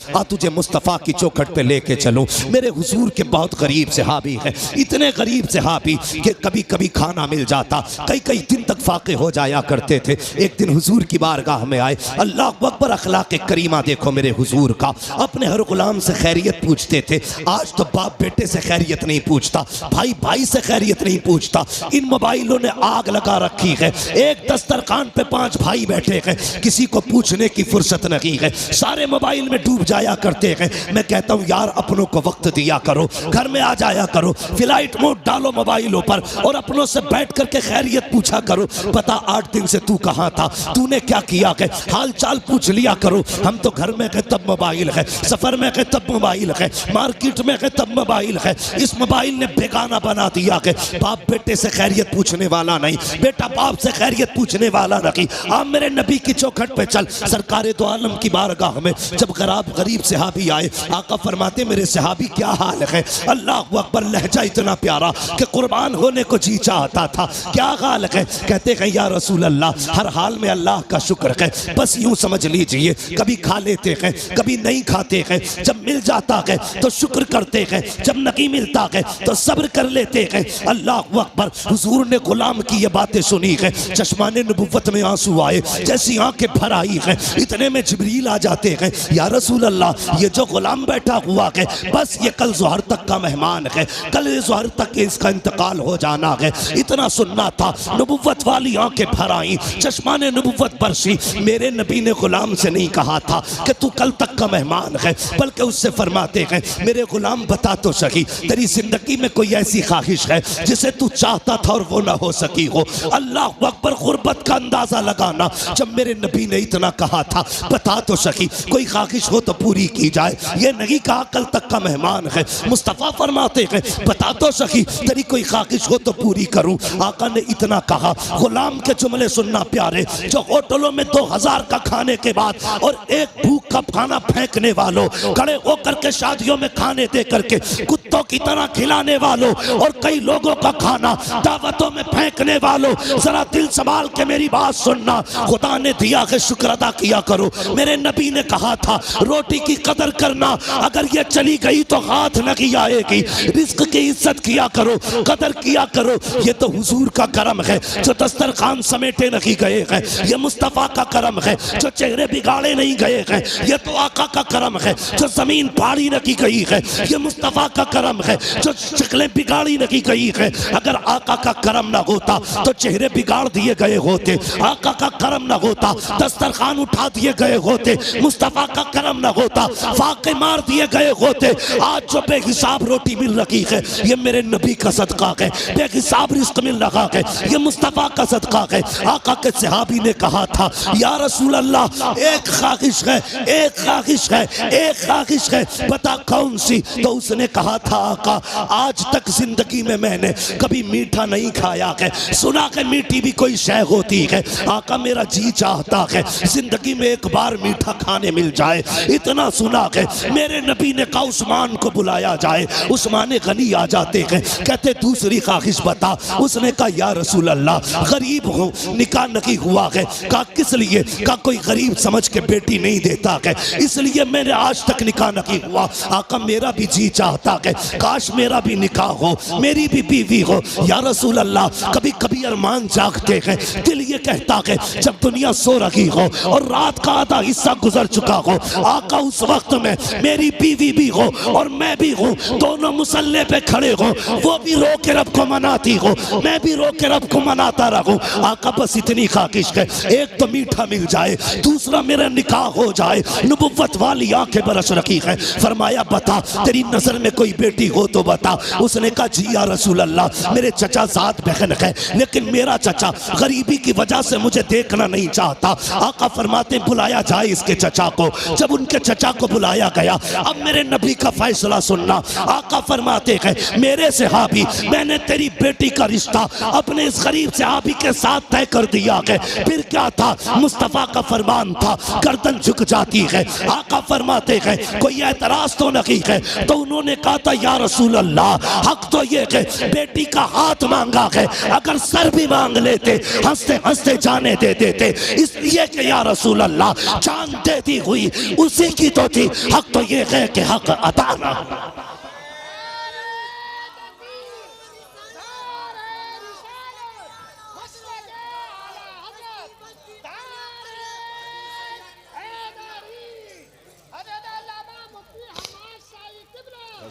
आ तुझे मुस्तफ़ा की चौखट पे लेके चलो। मेरे हुजूर के बहुत गरीब सहाबी हैं, इतने गरीब सहाबी कि कभी कभी खाना मिल जाता, कई कई दिन तक फाके हो जाया करते थे। एक दिन हुजूर की बारगाह में आए, अल्लाह अकबर, अखलाक करीमा देखो मेरे हुजूर का। अपने हर गुलाम से खैरियत पूछते थे। आज तो बाप बेटे से खैरियत नहीं पूछता, भाई भाई से खैरियत नहीं पूछता। इन मोबाइलों ने आग लगा रखी है। एक दस्तरखान पे 5 भाई बैठे हैं, किसी को पूछने की फुर्सत नहीं है, सारे मोबाइल में डूब जाया करते हैं। मैं कहता हूँ यार अपनों को वक्त दिया करो, घर में आ जाया करो, फ्लाइट मोड डालो मोबाइलों पर और अपनों से बैठ करके खैरियत पूछा करो। पता 8 दिन से तू कहाँ था, तूने क्या किया है, हाल चाल पूछ लिया करो। हम तो घर में गए तब मोबाइल है, सफर में गए तब मोबाइल है, मार्केट में गए तब मोबाइल है। इस मोबाइल ने बेगाना बना दिया है। बाप बेटे से खैरियत पूछने वाला नहीं, बेटा बाप से खैरियत पूछने वाला नहीं। आप मेरे नबी की चौखट पे चल। सरकारे दो आलम की बारगाह में जब गरीब सहाबी आए, आका फरमाते मेरे सहाबी क्या हाल है। अल्लाह अकबर, लहजा इतना प्यारा कि कुर्बान होने को जी चाहता था। क्या हाल है? कहते हैं या रसूल अल्लाह, हर हाल में अल्लाह का शुक्र है। बस यूं समझ लीजिए, कभी खा लेते हैं, कभी नहीं खाते हैं। जब मिल जाता है तो शुक्र करते हैं, जब नहीं मिलता है तो सब्र कर लेते हैं। अल्लाह अकबर, हुजूर ने गुलाम की ये बातें सुनी है, चश्माने नबुव्वत में आंसू आए, जैसी आंखें भर आई हैं। इतने में जिब्रील आ जाते हैं, या रसूल अल्लाह, ये जो गुलाम बैठा हुआ है बस ये कल ज़ोहर तक का मेहमान है, कल ज़ोहर तक इसका इंतकाल हो जाना है। इतना सुनना था, नबुव्वत वाली आंखें भर आई, चश्माने नबुव्वत बरसी। मेरे नबी ने गुलाम से नहीं कहा था कि तू कल तक का मेहमान है, बल्कि उससे फरमाते हैं मेरे गुलाम बता तो सही, तेरी जिंदगी में कोई ऐसी ख्वाहिश है जिसे तू चाहता था और वो ना हो सकी हो। अल्लाह अकबर, गुर्बत का अंदाजा लगाना। जब मेरे नबी ने इतना कहा था बता तो सही, कोई ख्वाहिश हो तो पूरी की जाए, ये नहीं कहा कल तक का मेहमान है। मुस्तफ़ा फरमाते हैं बता तो सही, तेरी कोई ख्वाहिश हो तो पूरी करूं। आका ने इतना कहा, गुलाम के जुमले सुनना प्यारे, जो होटलों में 2000 का खाने के बाद और एक भूख का खाना फेंकने वालों, खड़े होकर के शादियों में खाने दे करके कुत्तों की तरह खिलाने वालों और कई लोगों का खाना दावतों में फेंकने वालों, जरा दिल संभाल के मेरी बात सुनना। खुदा ने दिया है, शुक्र अदा किया करो। मेरे नबी ने कहा था रोटी की कदर करना, अगर ये चली गई तो हाथ नहीं आएगी। रिस्क की इज्जत किया करो, कदर किया करो। ये तो हुजूर का करम है जो दस्तरखान समेटे नहीं गए हैं, ये मुस्तफ़ा का करम है जो चेहरे बिगाड़े नहीं गए हैं, ये तो आका का करम है जो जमीन फाड़ी नहीं गई है, ये मुस्तफ़ा का करम है जो शक्लें बिगाड़ी नहीं गई है। अगर आका का करम ना होता तो चेहरे बिगाड़ दिए गए होते, आका का करम ना होता दस्तरखान उठा दिए गए होते, मुस्तफ़ा का करम ना होता फाके मार दिए गए होते। आज जो बेहिसाब रोटी मिल रही है ये मेरे नबी का सदका है, बेहिसाब रिस्क मिल रहा है ये मुस्तफ़ा का सदका है। आका के सहाबी ने कहा था या रसूल अल्लाह, एक ख्वाहिश है, एक ख्वाहिश है, एक ख्वाहिश है, बता कौन सी? तो उसने कहा था आका, आज तक जिंदगी में मैंने कभी मीठा नहीं खाया है, सुना है मीठी भी कोई शय होती है। आका मेरा जी चाहता है जिंदगी में एक बार मीठा खाने मिल जाए, इतना सुना है। मेरे नबी ने कहा उस्मान को बुलाया जाए, उस्मान गनी आ जाते हैं, कहते दूसरी ख्वाहिश बता। उसने कहा या रसूल अल्लाह, गरीब हूँ, निकाह नहीं हुआ है। कहा किस लिए? कहा कोई गरीब समझ के बेटी नहीं देता है, इसलिए मैंने आज तक निकाह नहीं हुआ। आका मेरा भी जी चाहता है काश मेरा भी निकाह हो, मेरी भी बीवी हो। या रसूल अल्लाह, कभी कभी अरमान जागते हैं, दिल ये कहता है जब दुनिया सो रही हो और रात का आधा हिस्सा गुजर चुका हो, आका उस वक्त में मेरी बीवी भी हो और मैं भी हूँ, दोनों मुसल्ले पे खड़े हो, वो भी रो के रब को मनाती हो, मैं भी रो के रब को मनाता रहूं। आका बस इतनी ख्वाहिश है, एक तो मीठा मिल जाए, दूसरा मेरा निकाह हो जाए। नबुव्वत वाली आंखें बरस रखी है। फरमाया बता तेरी नजर में कोई बेटी हो तो बता। उसने कहा जी या रसूल अल्लाह, मेरे चचा साथ बहन है, लेकिन मेरा चचा गरीबी की वजह से मुझे देखना नहीं चाहता। आका फरमाते बुलाया जाए इसके चचा को। जब उनके चचा को बुलाया गया, अब मेरे नबी का फैसला सुनना। आका फरमाते हैं मेरे सहाबी, मैंने तेरी बेटी का रिश्ता अपने इस गरीब सहाबी के साथ तय कर दिया है। फिर क्या था? मुस्तफ़ा का फरमान था, गर्दन झुक जाती है। आका फरमाते हैं कोई एतराज तो नहीं है? तो उन्होंने कहा था या रसूल अल्लाह, हक तो ये है बेटी का हाथ मांगा है, अगर सर भी मांग लेते हंसते हंसते जाने दे देते, इसलिए कि या रसूल अल्लाह, जान देती हुई उसी की तो थी, हक तो ये है कि हक अता ना।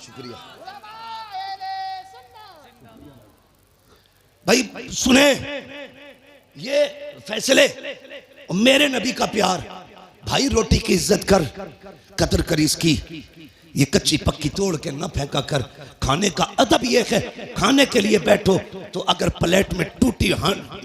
शुक्रिया भाई। सुने ये फैसले, मेरे नबी का प्यार। भाई रोटी की इज्जत कर, कदर कर इसकी, ये कच्ची पक्की तोड़ के ना फेंका कर। खाने का अदब ये है, खाने के लिए बैठो तो अगर प्लेट में टूटी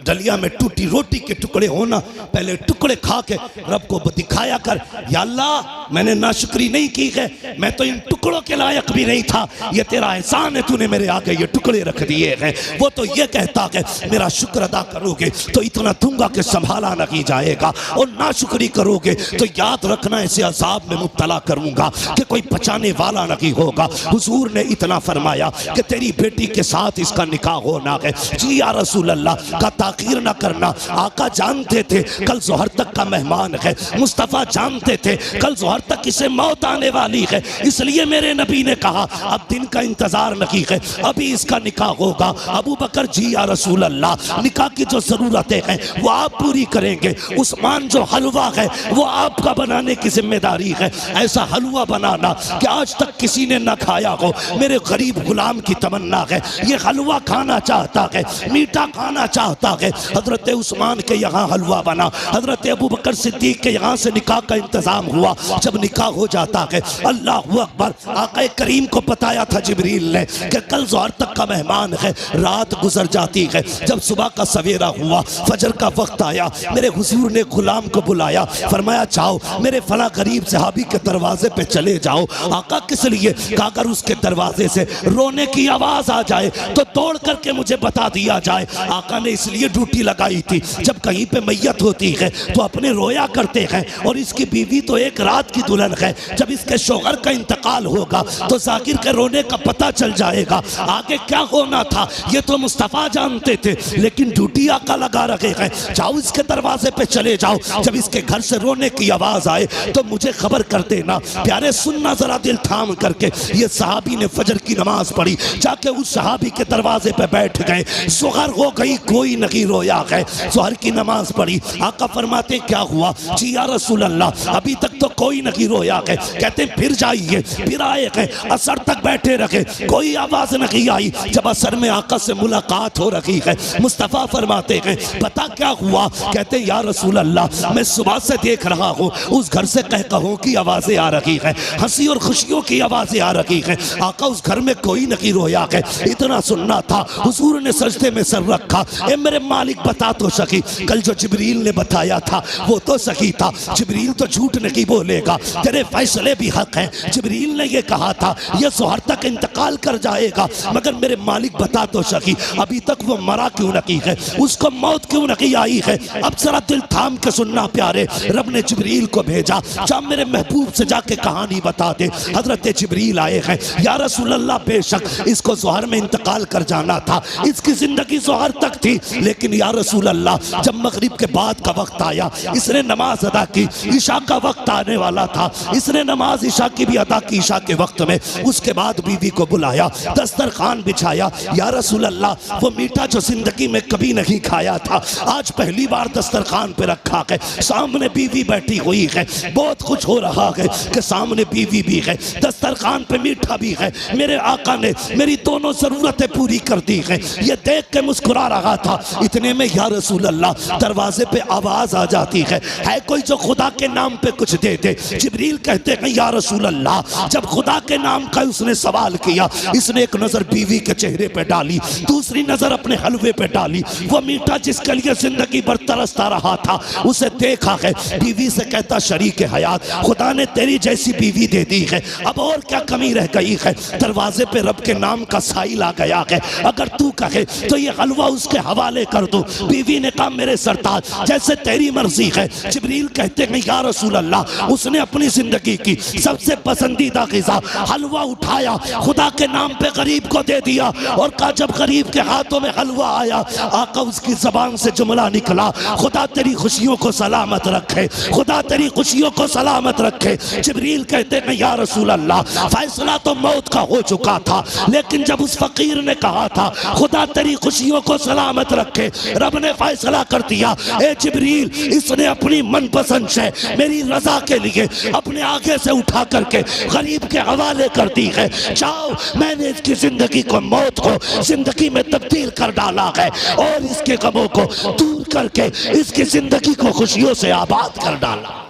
डलिया में टूटी रोटी के टुकड़े हो ना, पहले टुकड़े खा के रब को दिखाया कर, या अल्लाह मैंने नाशुक्री नहीं की है, मैं तो इन टुकड़ों के लायक भी नहीं था, ये तेरा एहसान है, तूने मेरे आगे ये टुकड़े रख दिए हैं। वो तो ये कहता है मेरा शुक्र अदा करोगे तो इतना दूंगा कि संभाला नहीं जाएगा, और नाशुक्री करोगे तो याद रखना ऐसे अजाब में मुब्तला करूंगा कि कोई बचाने वाला नहीं होगा। हुजूर ने इतना फरमाया कि तेरी बेटी के साथ इसका निकाह होना है। जी या रसूल अल्लाह का ताकीर ना करना। आका जानते थे कल जोहर तक का मेहमान है, मुस्तफ़ा जानते थे कल जोहर तक इसे मौत आने वाली है, इसलिए मेरे नबी ने कहा अब दिन का इंतजार नहीं है, अभी इसका निकाह होगा। अबू बकर जी या रसूल अल्लाह निकाह की जो जरूरतें हैं वो आप पूरी करेंगे, उस्मान जो हलवा है वो आपका बनाने की जिम्मेदारी है। ऐसा हलवा बनाना कि आज तक किसी ने ना खाया हो। मेरे गरीब गुलाम की तमन्ना है, ये हलवा खाना चाहता है, मीठा खाना चाहता है। हजरत उस्मान के यहाँ हलवा बना, हजरत अबू बकर सिद्दीक के यहाँ से निकाह का इंतजाम हुआ। जब निकाह हो जाता है, अल्लाह अकबर, आका करीम को बताया था जिब्रील ने कि कल जोहर तक का मेहमान है। रात गुजर जाती है, जब सुबह का सवेरा हुआ, फजर का वक्त आया, मेरे हुजूर ने गुलाम को बुलाया, फरमाया जाओ मेरे फला गरीब सहाबी के दरवाजे पे चले जाओ। आका किस लिए? अगर उसके दरवाजे से रोने की आवाज आ जाए तो तोड़ करके मुझे बता दिया जाए। आका ने इसलिए ड्यूटी लगाई थी, जब कहीं पे मैयत होती है तो अपने रोया करते हैं, और इसकी बीवी तो एक रात की दुल्हन है, जब इसके शौहर का इंतकाल होगा तो जाकिर के रोने का पता चल जाएगा। आगे क्या होना था ये तो मुस्तफ़ा जानते थे, लेकिन ड्यूटी आका लगा रखे हैं, जाओ इसके दरवाजे पे चले जाओ, जब इसके घर से रोने की आवाज आए तो मुझे खबर कर देना। प्यारे सुनना जरा दिल थाम करके, ये सहाबी ने फजर की नमाज पढ़ी, जाके उस सहाबी के दरवाजे पे बैठ गए। सुहर हो गई, कोई नहीं रोया है। सुहर की नमाज पढ़ी, आका फरमाते क्या हुआ? जी या रसूल अल्लाह अभी तक तो कोई नहीं रोया है। कहते फिर जाइए, फिर आए हैं, असर तक बैठे रखे, कोई आवाज नहीं आई। जब असर में आका से मुलाकात हो रही है, मुस्तफ़ा फरमाते हैं पता क्या हुआ? कहते या रसूल अल्लाह मैं सुबह से देख रहा हूँ उस घर से कहकहों की आवाजें आ रही है, हंसी और खुशियों की आवाजें आ रही है। आका उस घर में कोई नहीं रोया है। इतना सुनना था, हुजूर ने सजदे में सर रखा, ए मेरे मालिक बता तो सकी, कल जो जिब्रील ने बताया था वो तो सही था, जिब्रील तो झूठ नहीं बोलेगा, तेरे फैसले भी हक हैं। जिब्रील ने ये कहा था ये जोहर तक इंतकाल कर जाएगा, मगर मेरे मालिक बता तो सकी अभी तक वो मरा क्यों नहीं है, उसको मौत क्यों नहीं आई है। अब जरा दिल थाम के सुनना प्यारे, रब ने जिब्रील को भेजा, जा मेरे महबूब से जाके कहानी बता दे। हजरत जिब्रील आए हैं, या रसूल अल्लाह बेशक इसको जोहर में इंतकाल कर जाना था, इसकी जिंदगी जोहर तक थी, लेकिन या रसूल अल्लाह जब मगरिब के बाद का वक्त आया, इसने नमाज अदा की, ईशा का वक्त आने वाला था, इसने नमाज ईशा की भी अदा की ईशा के वक्त में। उसके बाद बीवी को बुलाया, दस्तरखान बिछाया, या रसूल अल्लाह वो मीठा जो जिंदगी में कभी नहीं खाया था आज पहली बार दस्तरखान पे रखा है, सामने बीवी बैठी हुई है, बहुत कुछ हो रहा है कि सामने बीवी भी है, दस्तरखान पे मीठा भी है। मेरे आका ने मेरी दोनों जरूरतें पूरी कर दी है, ये देख के मुस्कुरा रहा था। इतने में या रसूल अल्लाह दरवाजे पे आवाज आ जाती है कोई जो खुदा के नाम पे कुछ दे दे। जिब्रील कहते हैं या रसूल अल्लाह जब खुदा के नाम का उसने सवाल किया, इसने एक नजर बीवी के चेहरे पे डाली, दूसरी नजर अपने हलवे पे डाली, वो मीठा जिसके लिए जिंदगी भर तरसता रहा था उसे देखा है। बीवी से कहता शरीक हयात खुदा ने तेरी जैसी बीवी दे दी है, अब और क्या कमी रह गई है। दरवाजे पे रब के नाम का साइल आ गया है, अगर तू कहे तो ये हलवा उसके हवाले कर दूं। बीवी ने कहा मेरे सरताज जैसे तेरी मर्जी है। जिब्रील कहते हैं या रसूल अल्लाह, उसने अपनी जिंदगी की सबसे पसंदीदा ग़िज़ा हलवा उठाया, खुदा के नाम पे गरीब को दे दिया और कहा जब गरीब के हाथों में हलवा आया, आका उसकी ज़बान से जुमला निकला, खुदा तेरी खुशियों को सलामत रखे, खुदा तेरी खुशियों को सलामत रखे। जिब्रील कहते हैं या रसूल अल्लाह, फैसला तो मौत का हो चुका था, लेकिन जब उस फकीर ने कहा था खुदा तेरी खुशियों को सलामत रखे, रब ने फैसला कर दिया, ए जिब्रील इसने अपनी मनपसंद से मेरी रजा के लिए अपने आगे से उठा करके गरीब के हवाले कर दी है। जाओ, मैंने इसकी जिंदगी को, मौत को जिंदगी में तब्दील कर डाला है और इसके गमों को दूर करके इसकी जिंदगी को खुशियों से आबाद कर डाला।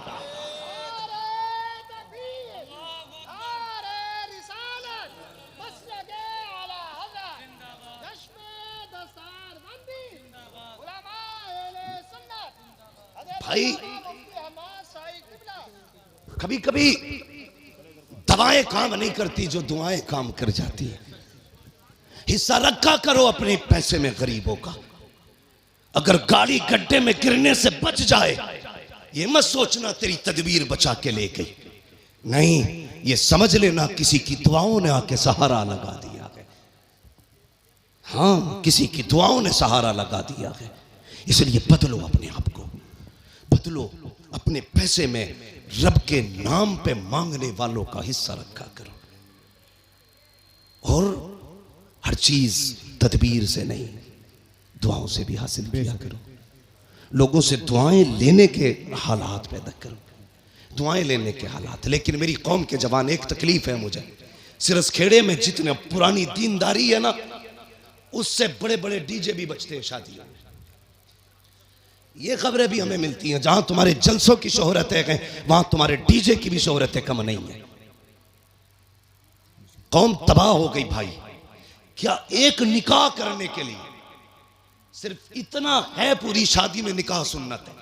भाई कभी कभी दवाएं काम नहीं करती जो दुआएं काम कर जाती है। हिस्सा रखा करो अपने पैसे में गरीबों का। अगर गाड़ी गड्ढे में गिरने से बच जाए, ये मत सोचना तेरी तदबीर बचा के ले गई, नहीं, ये समझ लेना किसी की दुआओं ने आके सहारा लगा दिया है। हाँ, किसी की दुआओं ने सहारा लगा दिया है। इसलिए बदलो अपने आप को, बदलो। अपने पैसे में रब के नाम पे मांगने वालों का हिस्सा रखा करो और हर चीज तदबीर से नहीं, दुआओं से भी हासिल किया करो। लोगों से दुआएं लेने के हालात पैदा करो, दुआएं लेने के हालात। लेकिन मेरी कौम के जवान, एक तकलीफ है मुझे, सिरस खेड़े में जितने पुरानी दीनदारी है ना, उससे बड़े बड़े डीजे भी बजते हैं शादियों में। ये खबरें भी हमें मिलती हैं, जहां तुम्हारे जलसों की शोहरत है वहां तुम्हारे डीजे की भी शोहरत कम नहीं है। कौम तबाह हो गई भाई। क्या एक निकाह करने के लिए सिर्फ इतना है, पूरी शादी में निकाह सुन्नत है,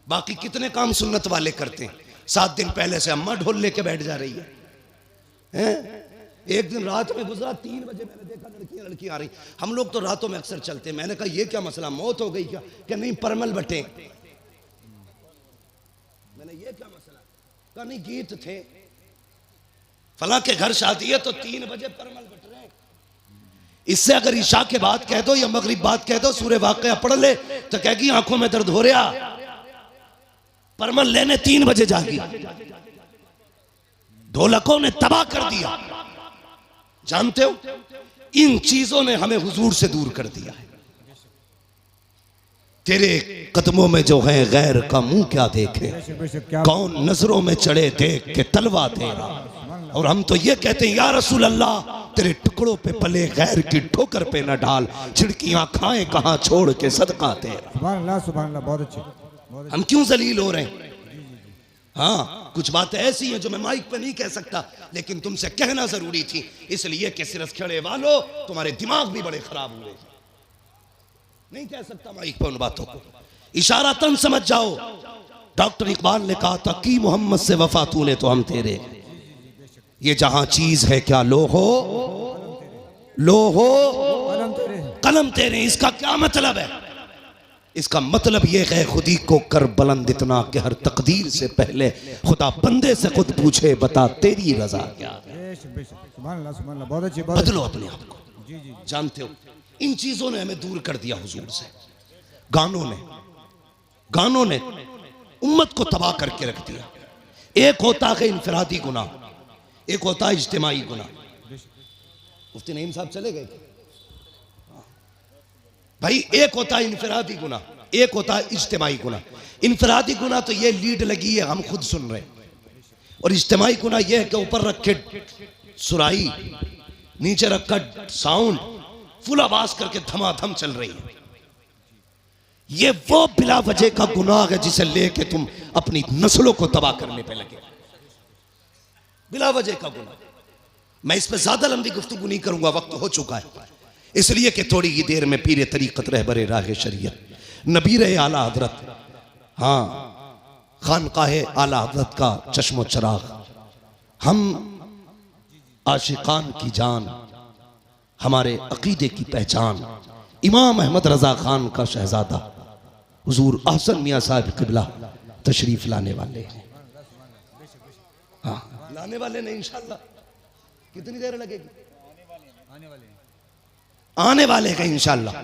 बाकी कितने काम सुन्नत वाले करते हैं। 7 दिन पहले से अम्मा ढोल लेके बैठ जा रही है। एक दिन रात में गुजरा, 3 बजे मैंने देखा लड़कियां आ रही। हम लोग तो रातों में अक्सर चलते हैं। मैंने कहा ये क्या मसला, मौत हो गई क्या? कि नहीं, परमल बटे। मैंने ये क्या मसला? कहा नहीं, गीत थे, फला के घर शादी है तो 3 बजे परमल बट रहे। इससे अगर ईशा के बाद कह दो या मगरिब बाद कह दो सूरह वाक़िया पढ़ ले, तो कहेगी आंखों में दर्द हो रहा, परमल लेने 3 बजे जागी। ढोलकों ने तबाह कर दिया। जानते हो, इन चीजों ने हमें हुजूर से दूर कर दिया है। तेरे कदमों में जो है गैर का मुंह क्या देखे, कौन नजरों में चढ़े देख के तलवा तेरा। और हम तो ये कहते हैं या रसूल अल्लाह, तेरे टुकड़ों पे पले गैर की ठोकर पे न डाल, छिड़कियां खाएं कहां छोड़ के सदका तेरा। सुभान अल्लाह, सुभान अल्लाह, बहुत अच्छे। हम क्यों जलील हो रहे हैं? हाँ, कुछ बातें ऐसी हैं जो मैं माइक पे नहीं कह सकता, लेकिन तुमसे कहना जरूरी थी, इसलिए कि सिरस खेड़े वालों तुम्हारे दिमाग भी बड़े खराब हुए। नहीं कह सकता माइक पे उन बातों को, इशारातन समझ जाओ। डॉक्टर इकबाल ने कहा था कि मोहम्मद से वफा तूने तो हम तेरे। ये जहां चीज है क्या लो हो कलम तेरे। इसका क्या मतलब है? इसका मतलब यह है खुदी को कर बुलंद इतना कि हर तकदीर से पहले खुदा बंदे से खुद पूछे बता तेरी रजा क्या है। बदलो अपने आप को। जानते हो, इन चीजों ने हमें दूर कर दिया हुजूर से। गानों ने उम्मत को तबाह करके रख दिया। एक होता है इनफरादी गुनाह, एक होता है इज्तिमाई गुनाह। मुफ्ती नईम साहब चले गए भाई। एक होता है इनफरादी गुनाह, एक होता है इज्तिमाई गुनाह। इनफरादी गुनाह तो ये लीड लगी है, हम खुद सुन रहे हैं। और इज्तिमाई गुनाह ये है कि ऊपर रखे सुराई, नीचे रखा साउंड, फुल आवाज करके धमाधम चल रही है। ये वो बिला वजह का गुनाह है जिसे लेके तुम अपनी नस्लों को तबाह करने पे लगे। बिला वजह का गुनाह। मैं इस पे ज्यादा लंबी गुफ्तगू नहीं करूंगा, वक्त हो चुका है, इसलिए कि थोड़ी ही देर में पीरे तरीक़त रहबरे राह शरीयत नबीर आला हजरत, हाँ, खानकाहे आला हजरत का चश्मो चराग, हम आशिकान की जान, हमारे अकीदे की पहचान, इमाम अहमद रजा खान का शहजादा हुजूर अहसन मियाँ साहब किबला तशरीफ लाने वाले हैं। हाँ, लाने वाले नहीं इंशाल्लाह। कितनी देर लगेगी? आने वाले हैं इंशाल्लाह।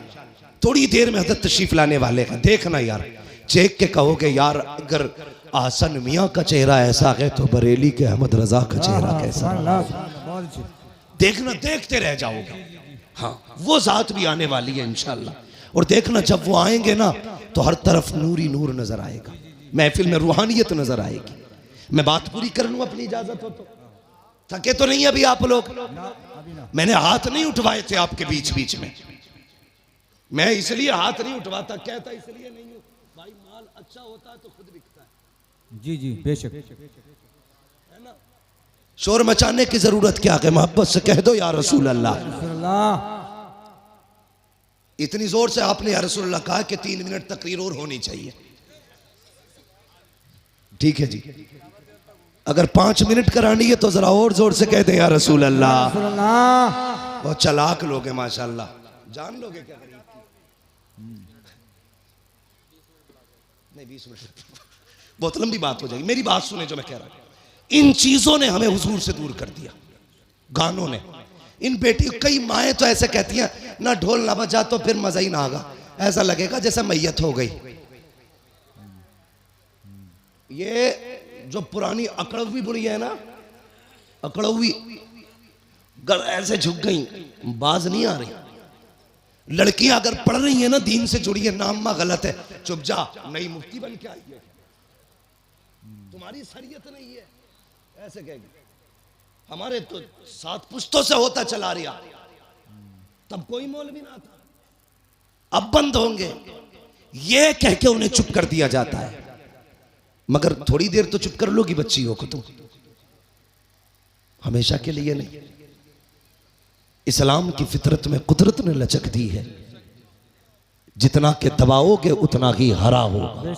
थोड़ी देर में हजरत तशरीफ लाने वाले हैं। देखना यार, चेक के कहोगे यार अगर आसन मियाँ का चेहरा ऐसा है तो बरेली के अहमद रजा का चेहरा कैसा? देखना, देखते रह जाओगे। हाँ, वो जात भी आने वाली है इंशाल्लाह। और देखना जब वो आएंगे ना तो हर तरफ नूर ही नूर नजर आएगा, महफिल में रूहानियत नजर आएगी। मैं बात पूरी कर लूं अपनी इजाजत हो तो? थके तो नहीं अभी आप लोग? मैंने हाथ नहीं उठवाए थे आपके बीच बीच में। मैं इसलिए हाथ नहीं उठवाता, कहता इसलिए नहीं हूं भाई, माल अच्छा होता है तो खुद बिकता है। जी जी बेशक। है ना? शोर मचाने की जरूरत क्या है? मोहब्बत से कह दो या रसूल अल्लाह। इतनी जोर से आपने या रसूल अल्लाह कहा कि 3 मिनट तकरीर और होनी चाहिए। ठीक है जी, अगर 5 मिनट करानी है तो जरा और जोर से कह दे या रसूल अल्लाह। बहुत चालाक लोग हैं माशाल्लाह, जान लोगे क्या गरीब की? नहीं 20 मिनट बहुत लंबी बात हो जाएगी। मेरी बात सुने जो मैं कह रहा हूं। इन चीजों ने हमें हुजूर से दूर कर दिया, गानों ने। इन बेटी कई माएँ तो ऐसे कहती हैं ना ढोल ना बजा तो फिर मजा ही ना आगा, ऐसा लगेगा जैसे मैयत हो गई। ये जो पुरानी अकड़वी बुढ़ी है ना, अकड़वी ऐसे झुक गई, बाज नहीं आ रही। लड़कियां अगर पढ़ रही है ना दीन से जुड़ी है, नाम माँ गलत है, चुप जा, नई मुफ्ती बन के आई है, तुम्हारी शरीयत नहीं है, ऐसे कहेगी। हमारे तो 7 पुश्तों से होता चला रहा, तब कोई मौलवी ना था, अब बंद होंगे, ये कह के उन्हें चुप कर दिया जाता है। मगर थोड़ी देर तो चुप कर लोगी बच्ची हो को तुम, हमेशा के लिए नहीं। इस्लाम की फितरत में कुदरत ने लचक दी है, जितना के दबाओगे उतना ही हरा होगा,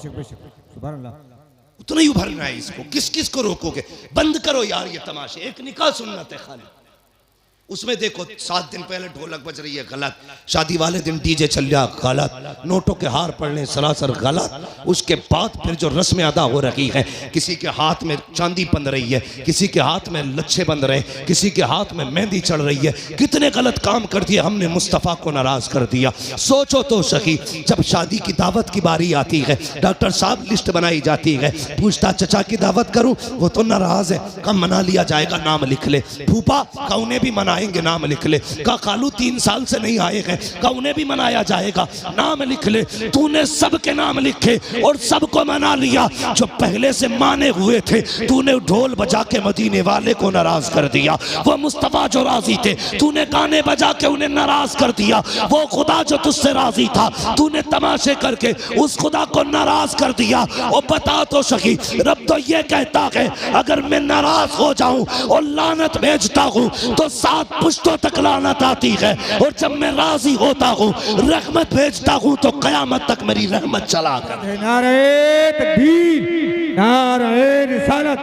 उतना ही उभरना है इसको। किस किस को रोकोगे? बंद करो यार ये तमाशे। एक निकाह सुन्नत है खाली, उसमें देखो 7 दिन पहले ढोलक बज रही है गलत, शादी वाले दिन डीजे चल रहा गलत, नोटों के हार पड़ने सरासर गलत। उसके बाद फिर जो रस्में अदा हो रही है, किसी के हाथ में चांदी बंध रही है, किसी के हाथ में लच्छे बंध रहे, किसी के हाथ में मेहंदी चढ़ रही है। कितने गलत काम कर दिए हमने, मुस्तफ़ा को नाराज कर दिया। सोचो तो सही, जब शादी की दावत की बारी आती है, डॉक्टर साहब लिस्ट बनाई जाती है, पूछता चचा की दावत करूं, वो तो नाराज है, कम मना लिया जाएगा, नाम लिख ले। फूफा का उन्हें भी आएंगे, नाम लिख ले। का खालू 3 साल से नहीं आए हैं, का उन्हें भी मनाया जाएगा, नाम लिख ले। तूने सबके नाम लिखे और सबको मना लिया। जो पहले से माने हुए थे, तूने ढोल बजा के मदीने वाले को नाराज कर दिया। वो मुस्तफा जो राजी थे, तूने गाने बजा के उन्हें नाराज कर दिया। वो खुदा जो तुझसे राजी था, तूने तमाशे करके उस खुदा को नाराज कर दिया। और बता तो सही, रब तो ये कहता है अगर मैं नाराज हो जाऊं और लानत भेजता हूं तो 7 पुश्तों तक लानत आती है, और जब मैं राजी होता हूँ रहमत भेजता हूँ तो कयामत तक मेरी रहमत चला कर। नारे तकबीर, नारे रिसालत,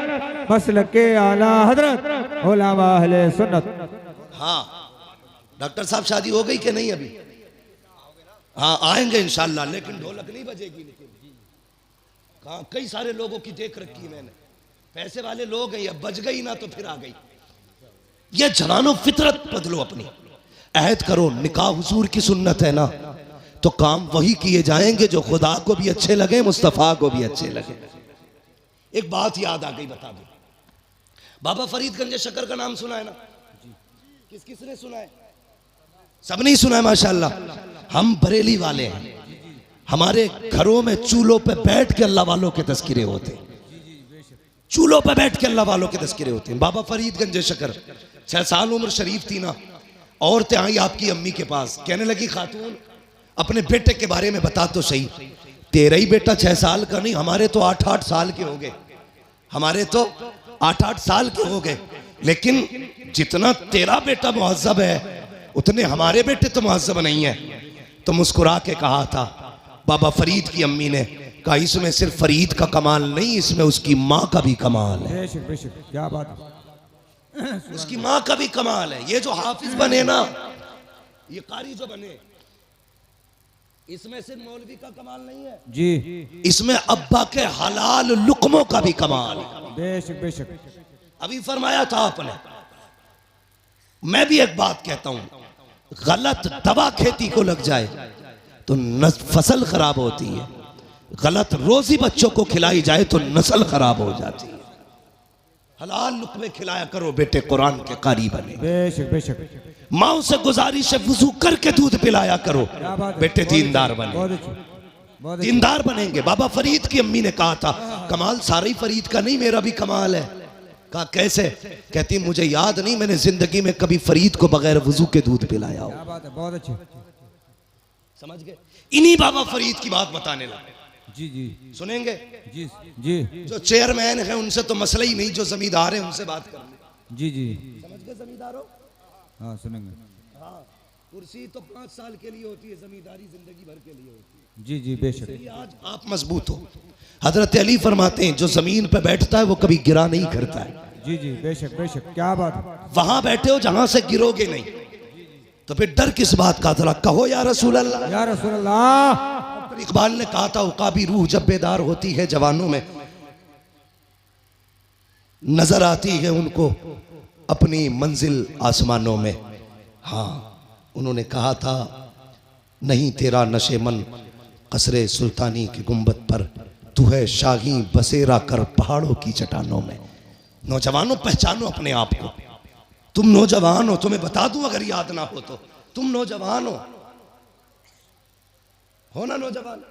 मसलके आला हजरत उलमा अहले सुन्नत। हाँ डॉक्टर साहब, शादी हो गई कि नहीं अभी? हाँ आएंगे इंशाल्लाह, लेकिन ढोलक नहीं बजेगी। लेकिन कई सारे लोगों की देख रखी मैंने, पैसे वाले लोग हैं, या बज गई ना तो फिर आ गई। ये जवानों फितरत बदलो अपनी, अहद करो। निकाह हुजूर की सुन्नत है ना, तो काम वही किए जाएंगे जो खुदा को भी अच्छे लगे, मुस्तफ़ा को भी अच्छे लगे। एक बात याद आ गई, बता दो। बाबा फरीद गंज शकर का नाम सुना है ना? किस किसने सुना है? सब नहीं सुना है माशाल्लाह। हम बरेली वाले हैं, हमारे घरों में चूल्हों पे बैठ के अल्लाह वालों के तस्किरे होते हैं, चूल्हों पे बैठ के अल्लाह वालों के तस्किरे होते हैं। बाबा फरीद गंज शकर, 6 साल उम्र शरीफ थी ना, औरतें आई आपकी अम्मी के पास, कहने लगी खातून अपने बेटे के बारे में बता तो सही। तेरा ही बेटा 6 साल का नहीं, हमारे तो 8-8 साल के हो गए, हमारे तो 8-8 साल के हो गए। लेकिन जितना तेरा बेटा मुहज्जब है उतने हमारे बेटे तो मुहज्जब नहीं है। तो मुस्कुरा के कहा था बाबा फरीद की अम्मी ने, कहा इसमें सिर्फ फरीद का कमाल नहीं, इसमें उसकी माँ का भी कमाल है। बेशक बेशक, क्या बात है, उसकी माँ का भी कमाल है। ये जो हाफिज बने ना, ये कारी जो बने, इसमें सिर्फ मौलवी का कमाल नहीं है जी, इसमें अब्बा के हलाल लुकमों का भी कमाल है। बेशक बेशक। अभी फरमाया था आपने, मैं भी एक बात कहता हूं, गलत दवा खेती को लग जाए तो फसल खराब होती है, गलत रोजी बच्चों को खिलाई जाए तो नस्ल खराब हो जाती है। हलाल लुकमे खिलाया करो बेटे, कुरान के कारी बने। बेशक बेशक। माओ से गुजारिश है वुजू करके दूध पिलाया करो बेटे, दीनदार बने। बहुत अच्छे, बहुत अच्छे। दीनदार बनेंगे। बाबा फरीद की अम्मी ने कहा था, कमाल सारा ही फरीद का नहीं, मेरा भी कमाल है। कहा कैसे? कहती मुझे याद नहीं मैंने जिंदगी में कभी फरीद को बगैर वुजू के दूध पिलाया हो। क्या बात है, बहुत अच्छे। समझ गए? इन्हीं बाबा फरीद की बात बताने लगा। जी जी सुनेंगे? जी जी जो चेयरमैन है उनसे तो मसला ही नहीं, जो जमींदार है उनसे बात कर ले। जी जी। समझ गए जमींदारों? हाँ सुनेंगे। हाँ, कुर्सी तो 5 साल के लिए होती है, जमींदारी जिंदगी भर के लिए होती है। जी जी बेशक। इसलिए आज आप मजबूत हो। हजरत अली फरमाते हैं, जो जमीन पे बैठता है वो कभी गिरा नहीं करता है। जी जी बेशक बेशक। क्या बात है। वहां बैठे हो जहां से गिरोगे नहीं, तो फिर डर किस बात का? जरा कहो या रसूल अल्लाह। या रसूल अल्लाह। इकबाल ने कहा था, उकाबी रूह जब बेदार होती है जवानों में, नजर आती है उनको अपनी मंजिल आसमानों में। हाँ, उन्होंने कहा था, नहीं तेरा नशे मन कसरे सुल्तानी की गुंबद पर, तू है शाही बसेरा कर पहाड़ों की चट्टानों में। नौजवानों पहचानो अपने आप को, तुम नौजवान हो। तुम्हें बता दूं अगर याद ना हो तो, तुम नौजवान हो ना नौजवान?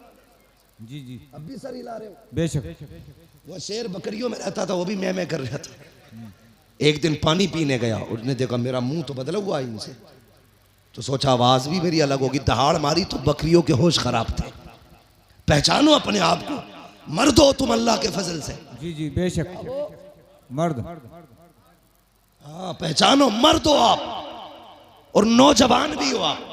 जी जी अब भी सर हिला रहे हो। बेशक। वो शेर बकरियों में रहता था, वो भी मैं कर रहा था। एक दिन पानी पीने गया, उसने देखा मेरा मुंह तो बदला हुआ है इनसे, तो सोचा आवाज भी मेरी अलग होगी, दहाड़ मारी तो बकरियों के होश खराब थे। पहचानो अपने आप को, मर्द हो तुम अल्लाह के फजल से। जी जी बेशक। मर्द। हाँ पहचानो, मर्द हो आप और नौजवान भी हो आप।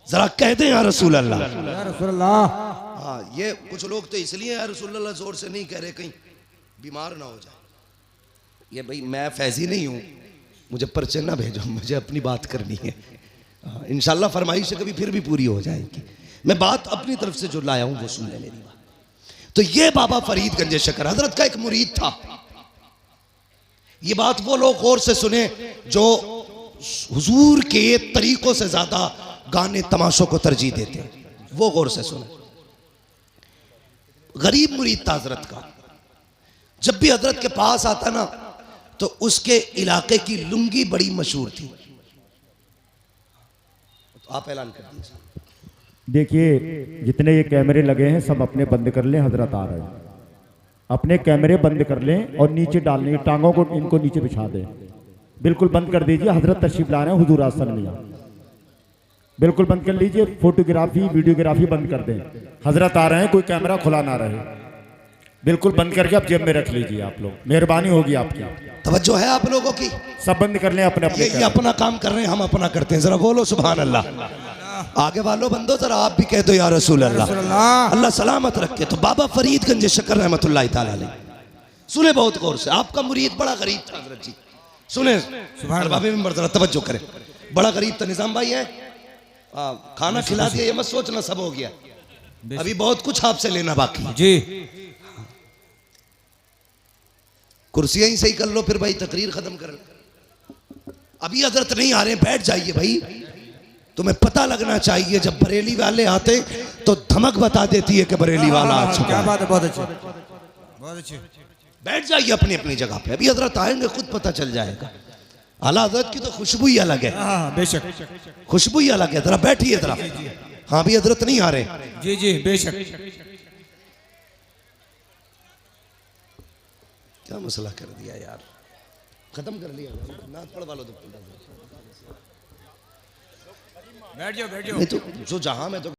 जरा कह दें या रसूल अल्लाह। या रसूल अल्लाह। हाँ, ये कुछ लोग तो इसलिए या रसूल अल्लाह जोर से नहीं कह रहे कहीं बीमार ना हो जाए। ये भाई मैं फैजी नहीं हूँ, मुझे पर्चे ना भेजो, मुझे अपनी बात करनी है। इंशाल्लाह फरमाइश से कभी फिर भी पूरी हो जाएगी। मैं बात अपनी तरफ से जो लाया हूँ वो सुन ले मेरी बात। तो ये बाबा फरीद गंज शकर हजरत का एक मुरीद था। ये बात वो लोग गौर से सुने जो हुजूर के तरीकों से ज्यादा गाने तमाशों को तरजीह देते हैं, वो गौर से सुने। गरीब मुरीद था हजरत का। जब भी हजरत के पास आता ना तो उसके इलाके की लुंगी बड़ी मशहूर थी। तो आप ऐलान कर दीजिए। देखिए जितने ये कैमरे लगे हैं सब अपने बंद कर लें, हजरत आ रहे हैं। अपने कैमरे बंद कर लें और नीचे डालने टांगों को इनको नीचे बिछा दें। बिल्कुल बंद कर दीजिए, हजरत तशरीफ ला रहे हैं हुजूर आसन में। बिल्कुल बंद कर लीजिए, फोटोग्राफी वीडियोग्राफी बंद कर दें। हजरत आ रहे हैं, कोई कैमरा खुला ना रहे। बिल्कुल बंद करके आप जेब में रख लीजिए। आप लोग, मेहरबानी होगी आपकी। तवज्जो है आप लोगों की? सब बंद कर लें अपने अपने। ये अपना काम कर रहे हैं, हम अपना करते हैं। जरा बोलो सुभान अल्लाह। आगे वालों बंदो जरा आप भी कह दो या रसूल अल्लाह। अल्लाह सलामत रखे। तो बाबा फरीद गंज शकर रहमतुल्लाह ताला अलैह, सुने बहुत गौर से। आपका मुरीद बड़ा गरीब था हजरत जी, सुने बाबे में जरा तवज्जो करें। बड़ा गरीब था। निजाम भाई है, खाना खिला दिया, ये मत सोचना सब हो गया, अभी बहुत कुछ आपसे लेना बाकी है। जी कुर्सियां ही सही कर लो फिर भाई, तकरीर खत्म कर। अभी हजरत नहीं आ रहे, बैठ जाइए भाई। तुम्हें पता लगना चाहिए, जब बरेली वाले आते तो धमक बता देती है कि बरेली वाला आ चुका क्या है। बात है, बहुत अच्छे बहुत अच्छे। बैठ जाइए अपनी अपनी जगह पे। अभी हजरत आएंगे, खुद पता चल जाएगा। आला हजरत की तो खुशबू ही अलग है। हाँ बेशक। खुशबू ही अलग है। जरा बैठिए जरा। हाँ भी हजरत नहीं आ रहे। जी जी बेशक। क्या मसला कर दिया यार, खत्म कर लिया। नाथ पढ़ वालों तो बैठ जाओ बैठ जाओ। नहीं तो जो जहां में तो